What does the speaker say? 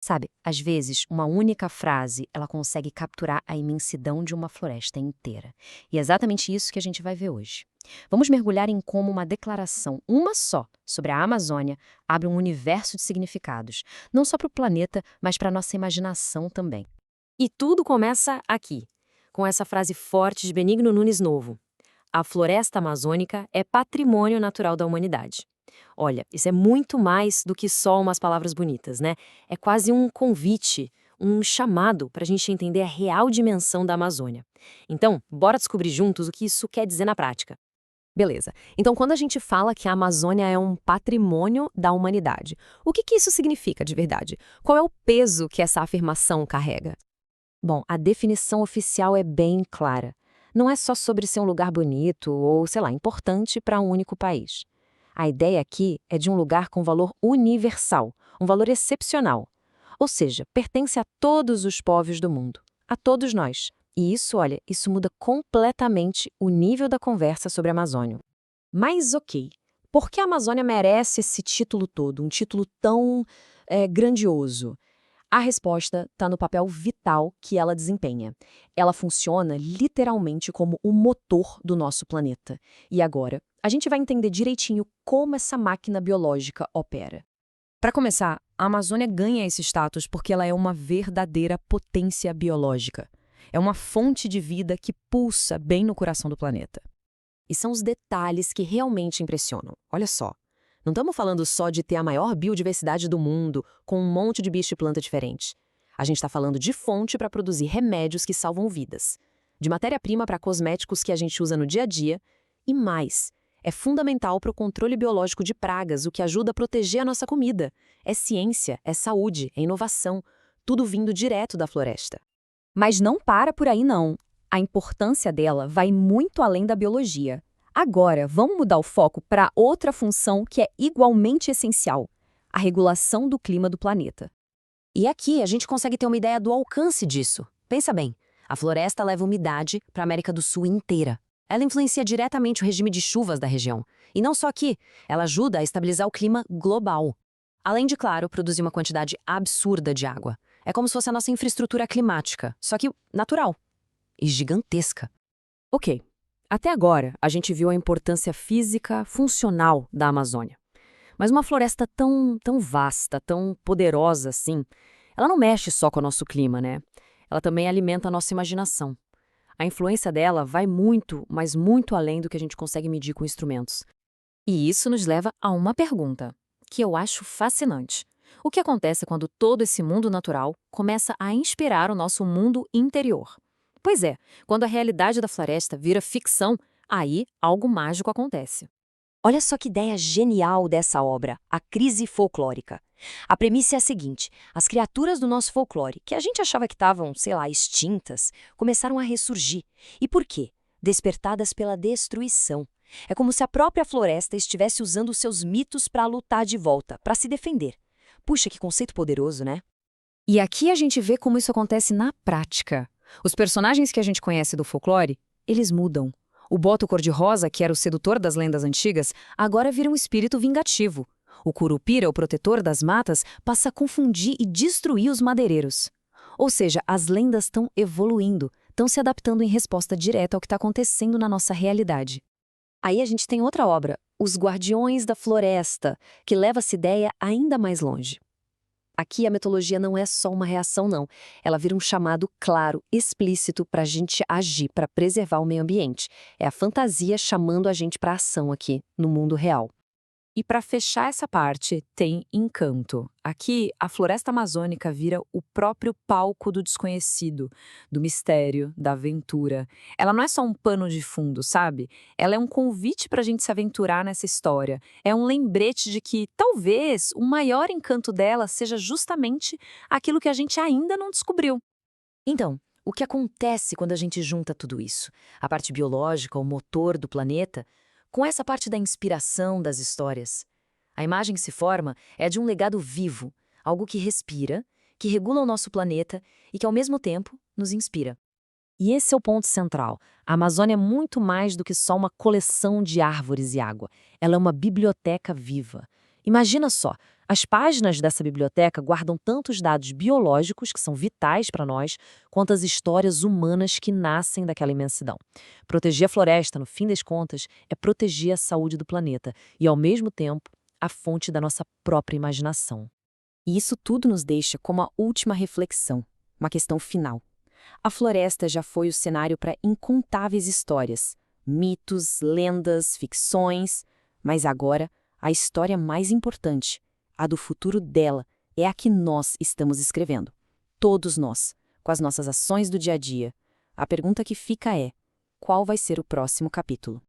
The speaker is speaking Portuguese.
Sabe, às vezes, uma única frase, ela consegue capturar a imensidão de uma floresta inteira. E é exatamente isso que a gente vai ver hoje. Vamos mergulhar em como uma declaração, uma só, sobre a Amazônia, abre um universo de significados, não só para o planeta, mas para a nossa imaginação também. E tudo começa aqui, com essa frase forte de Benigno Nunes Novo: a floresta amazônica é patrimônio natural da humanidade. Olha, isso é muito mais do que só umas palavras bonitas, né? É quase um convite, um chamado para a gente entender a real dimensão da Amazônia. Então, bora descobrir juntos o que isso quer dizer na prática. Beleza. Então, quando a gente fala que a Amazônia é um patrimônio da humanidade, o que isso significa de verdade? Qual é o peso que essa afirmação carrega? Bom, a definição oficial é bem clara. Não é só sobre ser um lugar bonito ou, sei lá, importante para um único país. A ideia aqui é de um lugar com valor universal, um valor excepcional. Ou seja, pertence a todos os povos do mundo, a todos nós. E isso, olha, isso muda completamente o nível da conversa sobre a Amazônia. Mas ok, por que a Amazônia merece esse título todo, um título tão grandioso? A resposta está no papel vital que ela desempenha. Ela funciona literalmente como o motor do nosso planeta. E agora, a gente vai entender direitinho como essa máquina biológica opera. Para começar, a Amazônia ganha esse status porque ela é uma verdadeira potência biológica. É uma fonte de vida que pulsa bem no coração do planeta. E são os detalhes que realmente impressionam. Olha só. Não estamos falando só de ter a maior biodiversidade do mundo, com um monte de bicho e planta diferente. A gente está falando de fonte para produzir remédios que salvam vidas, de matéria-prima para cosméticos que a gente usa no dia a dia, e mais. É fundamental para o controle biológico de pragas, o que ajuda a proteger a nossa comida. É ciência, é saúde, é inovação, tudo vindo direto da floresta. Mas não para por aí, não. A importância dela vai muito além da biologia. Agora, vamos mudar o foco para outra função que é igualmente essencial: a regulação do clima do planeta. E aqui a gente consegue ter uma ideia do alcance disso. Pensa bem, a floresta leva umidade para a América do Sul inteira. Ela influencia diretamente o regime de chuvas da região. E não só aqui, ela ajuda a estabilizar o clima global. Além de, claro, produzir uma quantidade absurda de água. É como se fosse a nossa infraestrutura climática, só que natural e gigantesca. Ok, até agora a gente viu a importância física, funcional da Amazônia. Mas uma floresta tão vasta, tão poderosa assim, ela não mexe só com o nosso clima, né? Ela também alimenta a nossa imaginação. A influência dela vai muito, mas muito além do que a gente consegue medir com instrumentos. E isso nos leva a uma pergunta, que eu acho fascinante. O que acontece quando todo esse mundo natural começa a inspirar o nosso mundo interior? Pois é, quando a realidade da floresta vira ficção, aí algo mágico acontece. Olha só que ideia genial dessa obra, a crise folclórica. A premissa é a seguinte: as criaturas do nosso folclore, que a gente achava que estavam, sei lá, extintas, começaram a ressurgir. E por quê? Despertadas pela destruição. É como se a própria floresta estivesse usando seus mitos para lutar de volta, para se defender. Puxa, que conceito poderoso, né? E aqui a gente vê como isso acontece na prática. Os personagens que a gente conhece do folclore, eles mudam. O boto cor-de-rosa, que era o sedutor das lendas antigas, agora vira um espírito vingativo. O curupira, o protetor das matas, passa a confundir e destruir os madeireiros. Ou seja, as lendas estão evoluindo, estão se adaptando em resposta direta ao que está acontecendo na nossa realidade. Aí a gente tem outra obra, Os Guardiões da Floresta, que leva essa ideia ainda mais longe. Aqui a mitologia não é só uma reação, não. Ela vira um chamado claro, explícito para a gente agir, para preservar o meio ambiente. É a fantasia chamando a gente para a ação aqui, no mundo real. E para fechar essa parte, tem Encanto. Aqui, a floresta amazônica vira o próprio palco do desconhecido, do mistério, da aventura. Ela não é só um pano de fundo, sabe? Ela é um convite para a gente se aventurar nessa história. É um lembrete de que, talvez, o maior encanto dela seja justamente aquilo que a gente ainda não descobriu. Então, o que acontece quando a gente junta tudo isso? A parte biológica, o motor do planeta, com essa parte da inspiração das histórias. A imagem que se forma é de um legado vivo, algo que respira, que regula o nosso planeta e que, ao mesmo tempo, nos inspira. E esse é o ponto central. A Amazônia é muito mais do que só uma coleção de árvores e água. Ela é uma biblioteca viva. Imagina só, As páginas dessa biblioteca guardam tantos dados biológicos, que são vitais para nós, quanto as histórias humanas que nascem daquela imensidão. Proteger a floresta, no fim das contas, é proteger a saúde do planeta e, ao mesmo tempo, a fonte da nossa própria imaginação. E isso tudo nos deixa como a última reflexão, uma questão final. A floresta já foi o cenário para incontáveis histórias, mitos, lendas, ficções, mas agora a história mais importante, a do futuro dela, é a que nós estamos escrevendo. Todos nós, com as nossas ações do dia a dia. A pergunta que fica é: qual vai ser o próximo capítulo?